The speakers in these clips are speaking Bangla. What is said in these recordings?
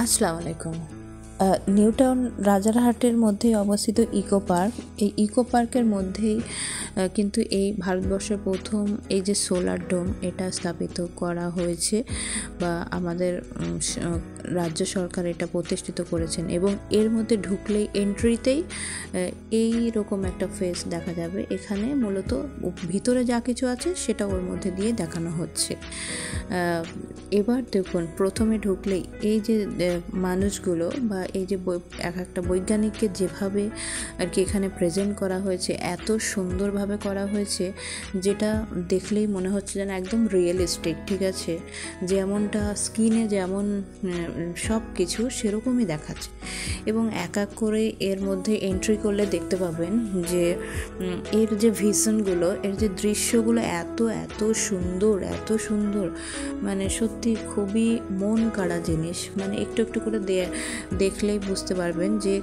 আসসালামু আলাইকুম। নিউ টাউন রাজারহাটের মধ্যেই অবস্থিত ইকো পার্ক। এই ইকো পার্কের মধ্যেই কিন্তু এই ভারতবর্ষের প্রথম এই যে সোলার ডোম এটা স্থাপিত করা হয়েছে বা আমাদের রাজ্য সরকার এটা প্রতিষ্ঠিত করেছেন, এবং এর মধ্যে ঢুকলেই এন্ট্রিতেই এই রকম একটা ফেস দেখা যাবে। এখানে মূলত ভিতরে যা কিছু আছে সেটা ওর মধ্যে দিয়ে দেখানো হচ্ছে। এবার দেখুন, প্রথমে ঢুকলেই এই যে মানুষগুলো বা এই যে এক একটা বৈজ্ঞানিককে যেভাবে আর কি এখানে প্রেজেন্ট করা হয়েছে, এত সুন্দরভাবে করা হয়েছে যেটা দেখলেই মনে হচ্ছে যেন একদম রিয়েলিস্টিক। ঠিক আছে, যেমনটা স্ক্রিনে যেমন সব কিছু সেরকমই দেখাচ্ছে। এবং এক এক করে এর মধ্যে এন্ট্রি করলে দেখতে পাবেন যে এর যে ভিশনগুলো, এর যে দৃশ্যগুলো এত এত সুন্দর, এত সুন্দর, মানে সত্যি খুবই মন কাড়া জিনিস। মানে একটু একটু করে দেখলেই বুঝতে পারবেন যে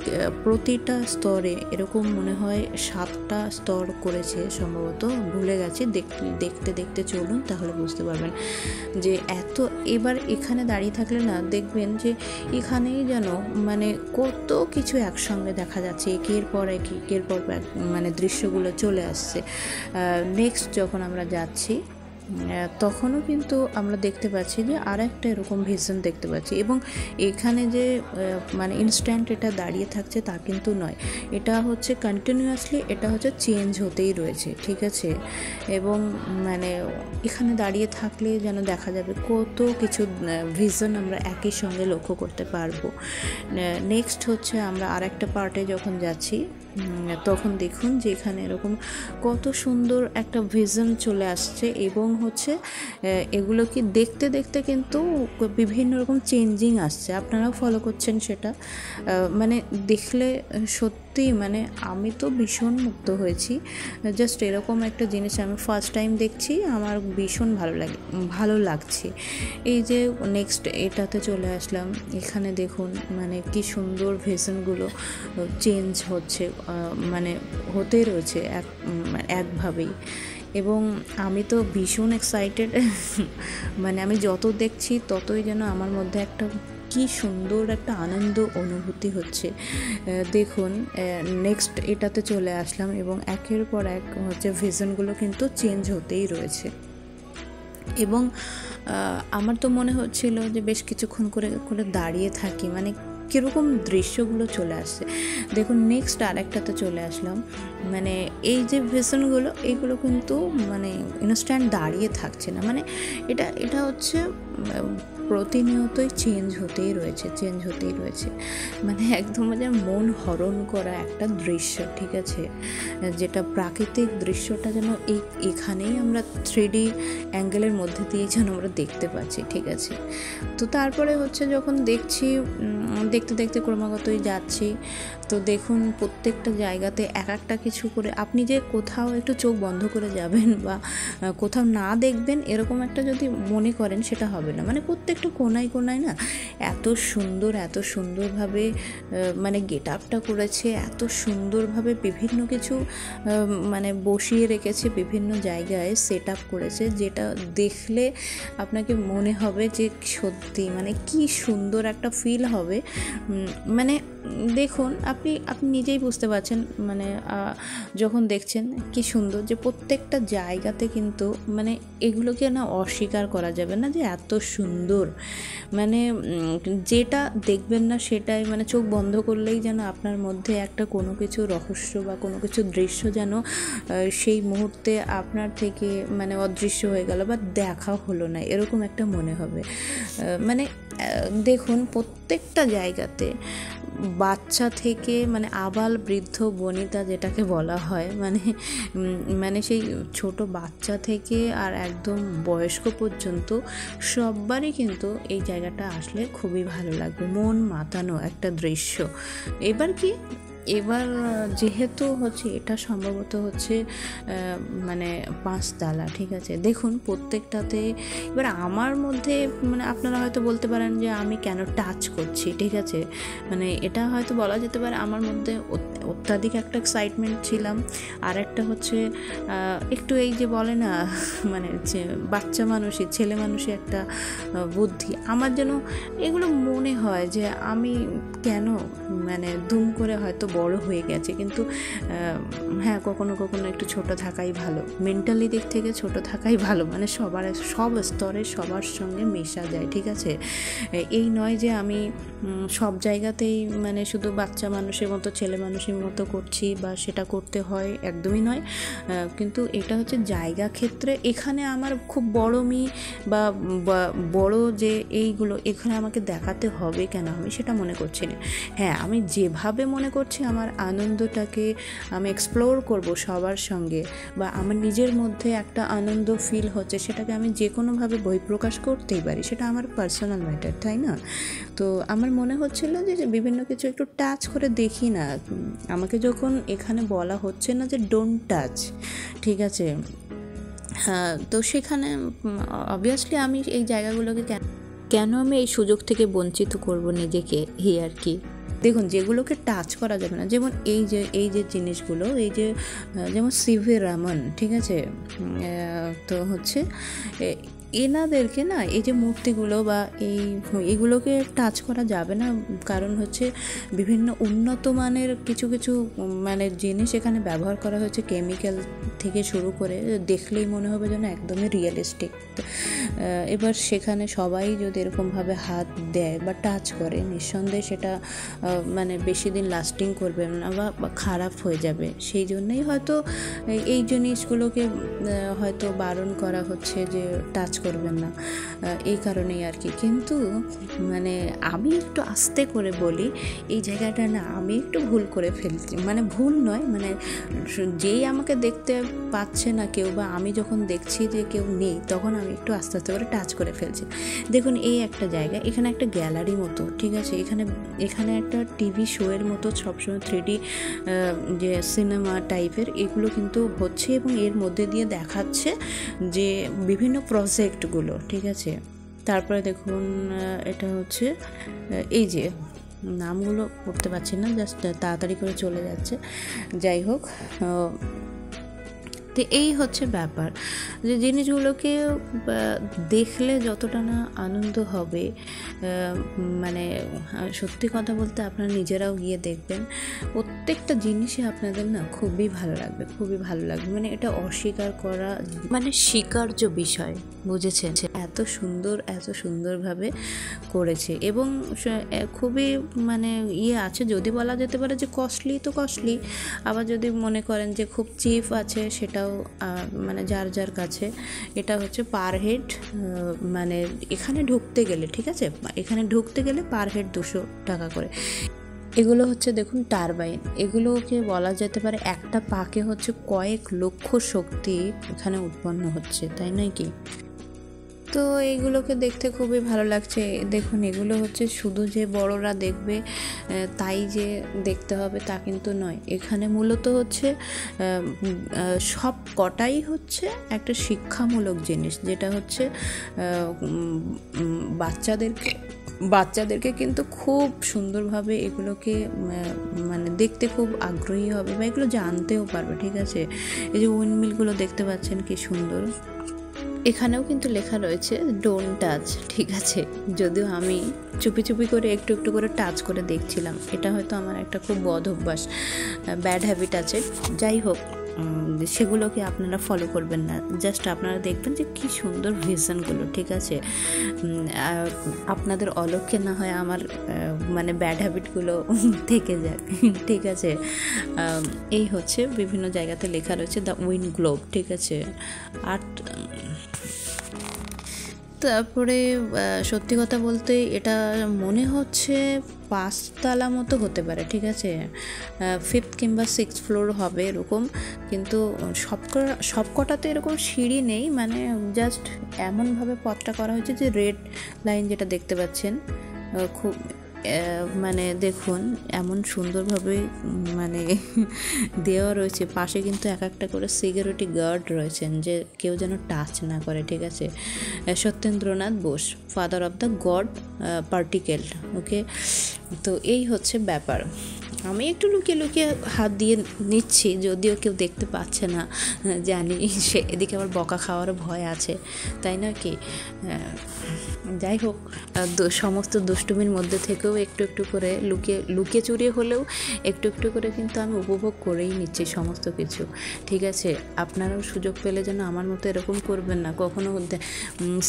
প্রতিটা স্তরে এরকম মনে হয় 7টা স্তর করেছে সম্ভবত, ভুলে গেছি। দেখতে দেখতে চলুন, তাহলে বুঝতে পারবেন যে এত। এবার এখানে দাঁড়িয়ে থাকলে না দেখবেন যে এখানেই যেন মানে কত কিছু একসঙ্গে দেখা যাচ্ছে, একের পর মানে দৃশ্যগুলো চলে আসছে। নেক্সট যখন আমরা যাচ্ছি তখনও কিন্তু আমরা দেখতে পাচ্ছি যে আর একটা এরকম ভিশন দেখতে পাচ্ছি। এবং এখানে যে মানে ইনস্ট্যান্ট এটা দাঁড়িয়ে থাকছে তা কিন্তু নয়, এটা হচ্ছে কন্টিনিউয়াসলি, এটা হচ্ছে চেঞ্জ হতেই রয়েছে। ঠিক আছে, এবং মানে এখানে দাঁড়িয়ে থাকলে যেন দেখা যাবে কত কিছু ভিশন আমরা একই সঙ্গে লক্ষ্য করতে পারবো। নেক্সট হচ্ছে আমরা আর একটা পার্টে যখন যাচ্ছি তখন দেখুন যে এখানে এরকম কত সুন্দর একটা ভিশন চলে আসছে, এবং হচ্ছে এগুলো কি দেখতে দেখতে কিন্তু বিভিন্ন রকম চেঞ্জিং আসছে, আপনারাও ফলো করছেন সেটা। মানে দেখলে সত্যি মানে আমি তো ভীষণ মুগ্ধ হয়েছি। জাস্ট এরকম একটা জিনিস আমি ফার্স্ট টাইম দেখছি, আমার ভীষণ ভালো লাগছে। এই যে নেক্সট এটাতে চলে আসলাম, এখানে দেখুন মানে কি সুন্দর ভিশনগুলো চেঞ্জ হচ্ছে, মানে হতে রয়েছে একভাবেই। এবং আমি তো ভীষণ এক্সাইটেড। মানে আমি যত দেখছি ততই যেন আমার মধ্যে একটা কি সুন্দর একটা আনন্দ অনুভূতি হচ্ছে। দেখুন নেক্সট এটাতে চলে আসলাম, এবং একের পর এক হচ্ছে ভিশনগুলো কিন্তু চেঞ্জ হতেই রয়েছে। এবং আমার তো মনে হচ্ছিল যে বেশ কিছুক্ষণ করে দাঁড়িয়ে থাকি, মানে কীরকম দৃশ্যগুলো চলে আসছে। দেখুন নেক্সট আরেকটাতে চলে আসলাম, মানে এই যে ভিশনগুলো এগুলো কিন্তু মানে ইনস্ট্যান্ট দাঁড়িয়ে থাকছে না, মানে এটা হচ্ছে প্রতিনিয়তই চেঞ্জ হতেই রয়েছে। মানে একদম যেন মন হরণ করা একটা দৃশ্য। ঠিক আছে, যেটা প্রাকৃতিক দৃশ্যটা যেন এখানেই আমরা 3D অ্যাঙ্গেলের মধ্যে দিয়ে যেন আমরা দেখতে পাচ্ছি। ঠিক আছে, তো তারপরে হচ্ছে যখন দেখতে দেখতে ক্রমাগতই যাচ্ছি, তো দেখুন প্রত্যেকটা জায়গাতে এক একটা কিছু করে, আপনি যে কোথাও একটু চোখ বন্ধ করে যাবেন বা কোথাও না দেখবেন এরকম একটা যদি মনে করেন সেটা হবে না। মানে প্রত্যেকটা কোনায় না এত সুন্দরভাবে মানে গেট আপটা করেছে, এত সুন্দরভাবে বিভিন্ন কিছু মানে বসিয়ে রেখেছে, বিভিন্ন জায়গায় সেট আপ করেছে, যেটা দেখলে আপনাকে মনে হবে যে সত্যি মানে কি সুন্দর একটা ফিল হবে। মানে দেখুন আপনি নিজেই বুঝতে পারছেন, মানে যখন দেখছেন কি সুন্দর, যে প্রত্যেকটা জায়গাতে কিন্তু মানে এগুলোকে না অস্বীকার করা যাবে না যে এত সুন্দর। মানে যেটা দেখবেন না সেটাই, মানে চোখ বন্ধ করলেই যেন আপনার মধ্যে একটা কোনো কিছু রহস্য বা কোনো কিছু দৃশ্য যেন সেই মুহূর্তে আপনার থেকে মানে অদৃশ্য হয়ে গেল বা দেখা হলো না, এরকম একটা মনে হবে। মানে দেখুন প্রত্যেকটা জায়গাতে বাচ্চা থেকে মানে আবাল বৃদ্ধ বনিতা যেটাকে বলা হয়, মানে সেই ছোট বাচ্চা থেকে আর একদম বয়স্ক পর্যন্ত সবারই কিন্তু এই জায়গাটা আসলে খুবই ভালো লাগবে, মন মাতানো একটা দৃশ্য। এবার কি এবার যেহেতু হচ্ছে এটা সম্ভবত হচ্ছে মানে 5 তালা, ঠিক আছে। দেখুন প্রত্যেকটাতে, এবার আমার মধ্যে মানে আপনারা হয়তো বলতে পারেন যে আমি কেন টাচ করছি, ঠিক আছে, মানে এটা হয়তো বলা যেতে পারে আমার মধ্যে অত্যাধিক একটা এক্সাইটমেন্ট ছিলাম। আর একটা হচ্ছে একটু এই যে বলে না মানে বাচ্চা মানুষই, ছেলে মানুষই একটা বুদ্ধি, আমার যেন এগুলো মনে হয় যে আমি কেন মানে দুম করে হয়তো বড় হয়ে গেছে। কিন্তু হ্যাঁ, কখনো কখনো একটু ছোট থাকাই ভালো, মেন্টালি দিক থেকে ছোট থাকাই ভালো, মানে সব স্তরে সবার সঙ্গে মেশা যায়, ঠিক আছে। এই নয় যে আমি সব জায়গাতেই মানে শুধু বাচ্চা মানুষের মতো, ছেলে মানুষের মতো করছি বা সেটা করতে হয়, একদমই নয়। কিন্তু এটা হচ্ছে জায়গা ক্ষেত্রে, এখানে আমার খুব বড় বা বড় যে এইগুলো এখানে আমাকে দেখাতে হবে কেন, আমি সেটা মনে করছি না। হ্যাঁ, আমি যেভাবে মনে করছি আমার আনন্দটাকে আমি এক্সপ্লোর করব সবার সঙ্গে, বা আমার নিজের মধ্যে একটা আনন্দ ফিল হচ্ছে, সেটাকে আমি যে কোনোভাবে বহিঃপ্রকাশ করতেই পারি, সেটা আমার পার্সোনাল ম্যাটার, তাই না? তো আমার মনে হচ্ছিল যে বিভিন্ন কিছু একটু টাচ করে দেখি না। আমাকে যখন এখানে বলা হচ্ছে না যে ডোন্ট টাচ, ঠিক আছে, হ্যাঁ, তো সেখানে অবভিয়াসলি আমি এই জায়গাগুলোকে কেন আমি এই সুযোগ থেকে বঞ্চিত করব নিজেকে, এই আর কি। দেখুন, যেগুলোকে টাচ করা যাবে না, যেমন এই যে জিনিসগুলো, এই যে যেমন সিভি রমন, ঠিক আছে, তো হচ্ছে এনাদেরকে না, এই যে মূর্তিগুলো বা এইগুলোকে টাচ করা যাবে না, কারণ হচ্ছে বিভিন্ন উন্নত মানের কিছু কিছু মানে জিনিস এখানে ব্যবহার করা হয়েছে, কেমিক্যাল থেকে শুরু করে, দেখলেই মনে হবে যেন একদমই রিয়েলিস্টিক। এবার সেখানে সবাই যদি এরকমভাবে হাত দেয় বা টাচ করে, নিঃসন্দেহে সেটা মানে বেশি দিন লাস্টিং করবে না বা খারাপ হয়ে যাবে। সেই জন্যই হয়তো এই জিনিসগুলোকে হয়তো বারণ করা হচ্ছে যে টাচ করবেন না, এই কারণেই আর কি। কিন্তু মানে আমি একটু আস্তে করে বলি, এই জায়গাটা না আমি একটু ভুল করে ফেলছি, মানে ভুল নয়, মানে যেই আমাকে দেখতে পাচ্ছে না কেউ, বা আমি যখন দেখছি যে কেউ নেই, তখন আমি একটু আস্তে আস্তে করে টাচ করে ফেলছি। দেখুন, এই একটা জায়গা, এখানে একটা গ্যালারি মতো, ঠিক আছে, এখানে একটা টিভি শোয়ের মতো সবসময় 3D যে সিনেমা টাইপের এগুলো কিন্তু হচ্ছে, এবং এর মধ্যে দিয়ে দেখাচ্ছে যে বিভিন্ন প্রজেক্টগুলো, ঠিক আছে। তারপরে দেখুন, এটা হচ্ছে এই যে নামগুলো পড়তে পারছি না, জাস্ট তাড়াতাড়ি করে চলে যাচ্ছে, যাই হোক। তো এই হচ্ছে ব্যাপার, যে জিনিসগুলোকে দেখলে যতটা না আনন্দ হবে, মানে সত্যি কথা বলতে আপনারা নিজেরাও গিয়ে দেখবেন, প্রত্যেকটা জিনিসই আপনাদের না খুবই ভালো লাগবে, খুবই ভালো লাগবে, মানে এটা অস্বীকার করা মানে স্বীকার্য বিষয়, বুঝেছেন? এত সুন্দরভাবে করেছে, এবং খুবই মানে আছে, যদি বলা যেতে পারে যে কস্টলি তো কস্টলি, আবার যদি মনে করেন যে খুব চিপ আছে, সেটাও মানে যার কাছে। এটা হচ্ছে পার হেড, মানে এখানে ঢুকতে গেলে, ঠিক আছে, এখানে ঢুকতে গেলে পার হেড 200 টাকা করে। এগুলো হচ্ছে দেখুন টারবাইন, এগুলোকে বলা যেতে পারে একটা পাকে হচ্ছে কয়েক লক্ষ শক্তি এখানে উৎপন্ন হচ্ছে, তাই নয় কি? তো এইগুলোকে দেখতে খুবই ভালো লাগছে। দেখুন, এগুলো হচ্ছে শুধু যে বড়রা দেখবে তাই যে দেখতে হবে তা কিন্তু নয়, এখানে মূলত হচ্ছে সব কটাই হচ্ছে একটা শিক্ষামূলক জিনিস, যেটা হচ্ছে বাচ্চাদেরকে কিন্তু খুব সুন্দরভাবে এগুলোকে মানে দেখতে খুব আগ্রহী হবে, বা এগুলো জানতেও পারবে, ঠিক আছে। এই যে উইন্ডমিলগুলো দেখতে পাচ্ছেন কি সুন্দর, এখানেও কিন্তু লেখা রয়েছে ডোন্ট টাচ, ঠিক আছে, যদিও আমি চুপি করে একটু করে টাচ করে দেখছিলাম, এটা হয়তো আমার একটা খুব বদ অভ্যাস, ব্যাড হ্যাবিট আছে। যাই হোক, সেগুলোকে আপনারা ফলো করবেন না, জাস্ট আপনারা দেখবেন যে কী সুন্দর ভিশনগুলো, ঠিক আছে। আপনাদের অলক্ষ্যে না হয় আমার মানে ব্যাড হ্যাবিটগুলো থেকে যাক, ঠিক আছে। এই হচ্ছে বিভিন্ন জায়গাতে লেখা রয়েছে দ্য উইন্ড গ্লোব, ঠিক আছে। আর তারপরে সত্যি কথা বলতে এটা মনে হচ্ছে 5 তলা মতো হতে পারে, ঠিক আছে, 5th কিংবা 6th ফ্লোর হবে এরকম, কিন্তু সবকটাতে এরকম সিঁড়ি নেই, মানে জাস্ট এমনভাবে পথটা করা হয়েছে যে রেড লাইন যেটা দেখতে পাচ্ছেন, খুব মানে দেখুন এমন সুন্দরভাবে মানে দেওয়া রয়েছে, পাশে কিন্তু এক একটা করে সিকিউরিটি গার্ড রয়েছেন যে কেউ যেন টাচ না করে, ঠিক আছে। Satyendranath Bose, father of the God particle, okay. তো এই হচ্ছে ব্যাপার। আমি একটু লুকিয়ে লুকিয়ে হাত দিয়ে নিচ্ছি, যদিও কেউ দেখতে পাচ্ছে না, জানি সে এদিকে আবার বকা খাওয়ারও ভয় আছে, তাই না কি। যাই হোক, সমস্ত দুষ্টুমির মধ্যে থেকেও একটু একটু করে লুকিয়ে চুরিয়ে হলেও একটু একটু করে কিন্তু আমি উপভোগ করেই নিচ্ছি সমস্ত কিছু, ঠিক আছে। আপনারাও সুযোগ পেলে যেন আমার মতো এরকম করবেন না। কখনো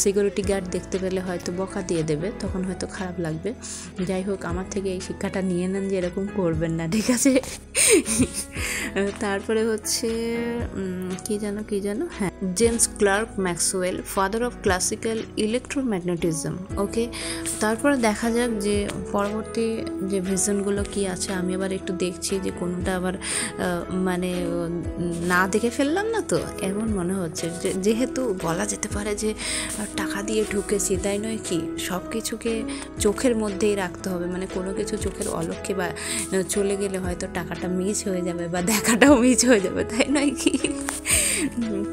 সিকিউরিটি গার্ড দেখতে পেলে হয়তো বকা দিয়ে দেবে, তখন হয়তো খারাপ লাগবে। যাই হোক, আমার থেকে এই শিক্ষাটা নিয়ে নেন যে এরকম করবেন না, ঠিক আছে। তারপরে হচ্ছে কি জানো, হ্যাঁ, James Clerk Maxwell, father of classical electromagnetism, okay. তারপরে দেখা যাক যে পরবর্তী যে ভিশনগুলো কি আছে। আমি আবার একটু দেখছি যে কোনটা আবার মানে না দেখে ফেললাম না তো, এমন মনে হচ্ছে। যেহেতু বলা যেতে পারে যে টাকা দিয়ে ঢুকেছি, তাই নয় কি, সব কিছুকে চোখের মধ্যেই রাখতে হবে, মানে কোনো কিছু চোখের অলক্ষ্যে বা চলে গেলে হয়তো টাকাটা মিস হয়ে যাবে বা দেখাটাও মিস হয়ে যাবে, তাই নয় কি।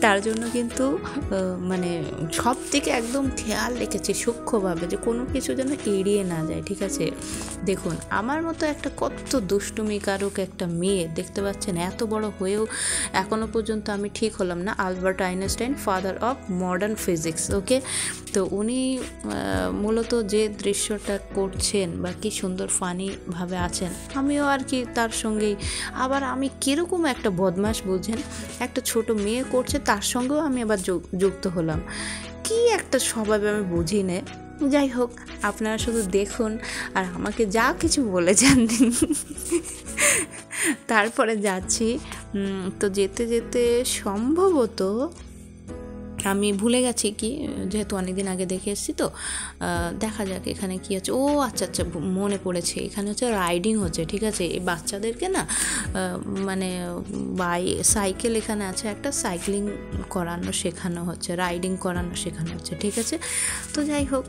তার জন্য কিন্তু মানে সব থেকে একদম খেয়াল রেখেছি সূক্ষ্মভাবে যে কোনো কিছু যেন এড়িয়ে না যায়, ঠিক আছে। দেখুন আমার মতো একটা কত দুষ্টুমিকারক একটা মেয়ে, দেখতে পাচ্ছেন, এত বড় হয়েও এখনো পর্যন্ত আমি ঠিক হলাম না। Albert Einstein, father of modern physics, okay. তো উনি মূলত যে দৃশ্যটা করছেন বা কি সুন্দর ফানিভাবে আছেন, আমিও আর কি তার সঙ্গেই। আবার আমি কীরকম একটা বদমাশ বুঝেন, একটা ছোট মেয়ে করছে তার সঙ্গেও আমি আবার যুক্ত হলাম। কি একটা স্বভাব আমি বুঝি না। যাই হোক, আপনারা শুধু দেখুন আর আমাকে যা কিছু বলে যান। তারপরে যাচ্ছি, তো যেতে যেতে সম্ভবত আমি ভুলে গেছি কি, যেহেতু অনেকদিন আগে দেখে এসেছি, তো দেখা যাক এখানে কি আছে। ও আচ্ছা, মনে পড়েছে, এখানে হচ্ছে রাইডিং হচ্ছে, ঠিক আছে। এই বাচ্চাদেরকে না মানে সাইকেল এখানে আছে, একটা সাইক্লিং করানো শেখানো হচ্ছে, রাইডিং করানো শেখানো হচ্ছে, ঠিক আছে। তো যাই হোক,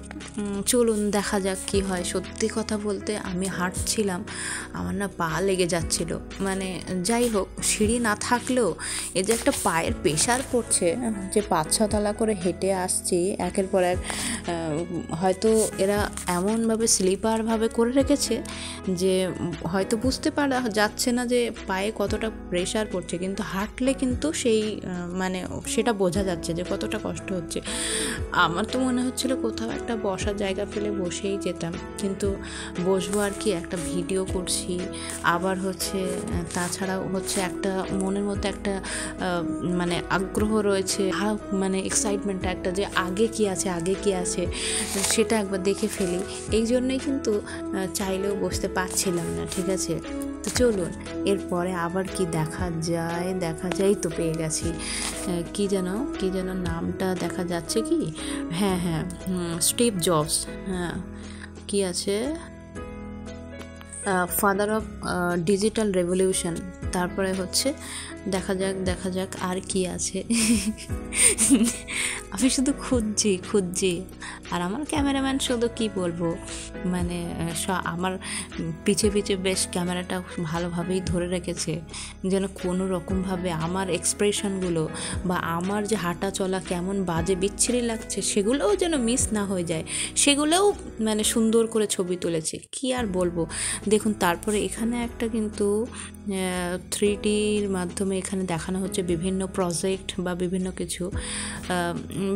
চলুন দেখা যাক কি হয়। সত্যি কথা বলতে আমি হাঁটছিলাম, আমার না পা লেগে যাচ্ছিল, মানে যাই হোক, সিঁড়ি না থাকলেও এই যে একটা পায়ের প্রেশার পড়ছে, যে 5-6 তলা করে হেঁটে আসছি একের পর এক, হয়তো এরা এমনভাবে স্লিপারভাবে করে রেখেছে যে হয়তো বুঝতে পারা যাচ্ছে না যে পায়ে কতটা প্রেশার পড়ছে, কিন্তু হাঁটলে কিন্তু সেই মানে সেটা বোঝা যাচ্ছে যে কতটা কষ্ট হচ্ছে। আমার তো মনে হচ্ছিল কোথাও একটা বসার জায়গা পেলে বসেই যেতাম, কিন্তু বসবো আর কি, একটা ভিডিও করছি, আবার হচ্ছে তাছাড়াও হচ্ছে একটা মনের মধ্যে একটা মানে আগ্রহ রয়েছে, মানে এক্সাইটমেন্ট একটা, যে আগে কি আছে সেটা একবার দেখে ফেলি। এই জন্যই কিন্তু চাইলেও বসতে পারছিলাম না, ঠিক আছে। তো চলুন এরপরে আবার কি দেখা যায়, তো পেয়ে গেছি। কি যেন নামটা দেখা যাচ্ছে কি, হ্যাঁ, স্টিভ জবস, হ্যাঁ, কি আছে, ফাদার অফ ডিজিটাল রেভলিউশন। তারপরে হচ্ছে দেখা যাক আর কি আছে। আমি শুধু খুঁজছি আর আমার ক্যামেরাম্যান শুধু কি বলবো, মানে আমার পিছে বেশ ক্যামেরাটা ভালোভাবেই ধরে রেখেছে, যেন কোনো রকমভাবে আমার এক্সপ্রেশনগুলো বা আমার যে হাঁটা চলা কেমন বাজে বিচ্ছিরি লাগছে সেগুলোও যেন মিস না হয়ে যায়, সেগুলোও মানে সুন্দর করে ছবি তুলেছে, কি আর বলবো। দেখুন তারপরে এখানে একটা কিন্তু 3Dর মাধ্যমে এখানে দেখানো হচ্ছে বিভিন্ন প্রজেক্ট বা বিভিন্ন কিছু,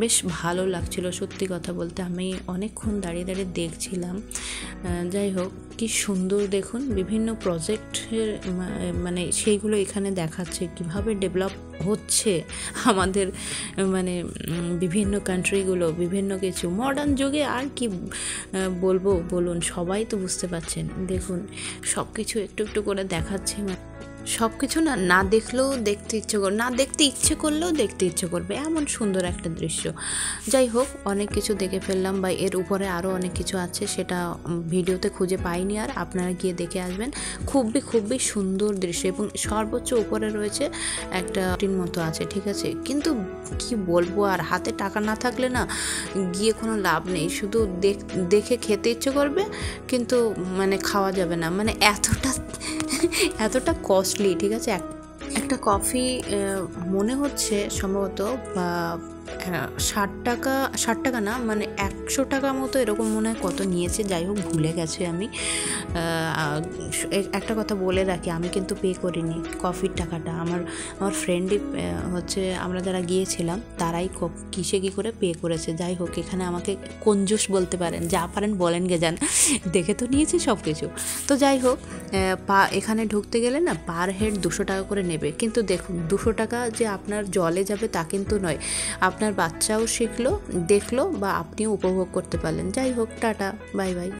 বেশ ভালো লাগছিল সত্যি কথা বলতে। আমি অনেকক্ষণ দাঁড়িয়ে দেখছিলাম। যাই হোক, কি সুন্দর দেখুন, বিভিন্ন প্রজেক্টের মানে সেইগুলো এখানে দেখাচ্ছে কিভাবে ডেভেলপ হচ্ছে আমাদের মানে বিভিন্ন কান্ট্রিগুলো, বিভিন্ন কিছু মডার্ন যুগে। আর কি বলবো বলুন, সবাই তো বুঝতে পারছেন। দেখুন সব কিছু একটু একটু করে দেখাচ্ছে। সব কিছু না না দেখলেও দেখতে ইচ্ছে করবে, না দেখতে ইচ্ছে করলেও দেখতে ইচ্ছে করবে, এমন সুন্দর একটা দৃশ্য। যাই হোক, অনেক কিছু দেখে ফেললাম, বা এর উপরে আরও অনেক কিছু আছে, সেটা ভিডিওতে খুঁজে পাইনি, আর আপনারা গিয়ে দেখে আসবেন। খুবই খুবই সুন্দর দৃশ্য, এবং সর্বোচ্চ উপরে রয়েছে একটা টিন মতো আছে, ঠিক আছে। কিন্তু কি বলবো, আর হাতে টাকা না থাকলে না গিয়ে কোনো লাভ নেই, শুধু দেখে খেতে ইচ্ছে করবে, কিন্তু মানে খাওয়া যাবে না, মানে এতটা কস্টলি, ঠিক আছে। একটা কফি মনে হচ্ছে সম্ভবত বা 60 টাকা না, মানে 100 টাকা মতো এরকম মনে হয় কত নিয়েছে, যাই হোক ভুলে গেছে আমি। একটা কথা বলে রাখি, আমি কিন্তু পে করিনি কফির টাকাটা, আমার ফ্রেন্ডই হচ্ছে, আমরা যারা গিয়েছিলাম তারাই কিসে কী করে পে করেছে। যাই হোক, এখানে আমাকে কঞ্জুস বলতে পারেন, যা পারেন বলেন গে যান, দেখে তো নিয়েছি সব কিছু। তো যাই হোক, এখানে ঢুকতে গেলে না পার হেড 200 টাকা করে নেবে, কিন্তু দেখুন 200 টাকা যে আপনার জলে যাবে তা কিন্তু নয়, আপনার বাচ্চাও দেখলো, বা আপনিও উপভোগ করতে পারলেন। যাই হোক, টাটা, বাই বাই।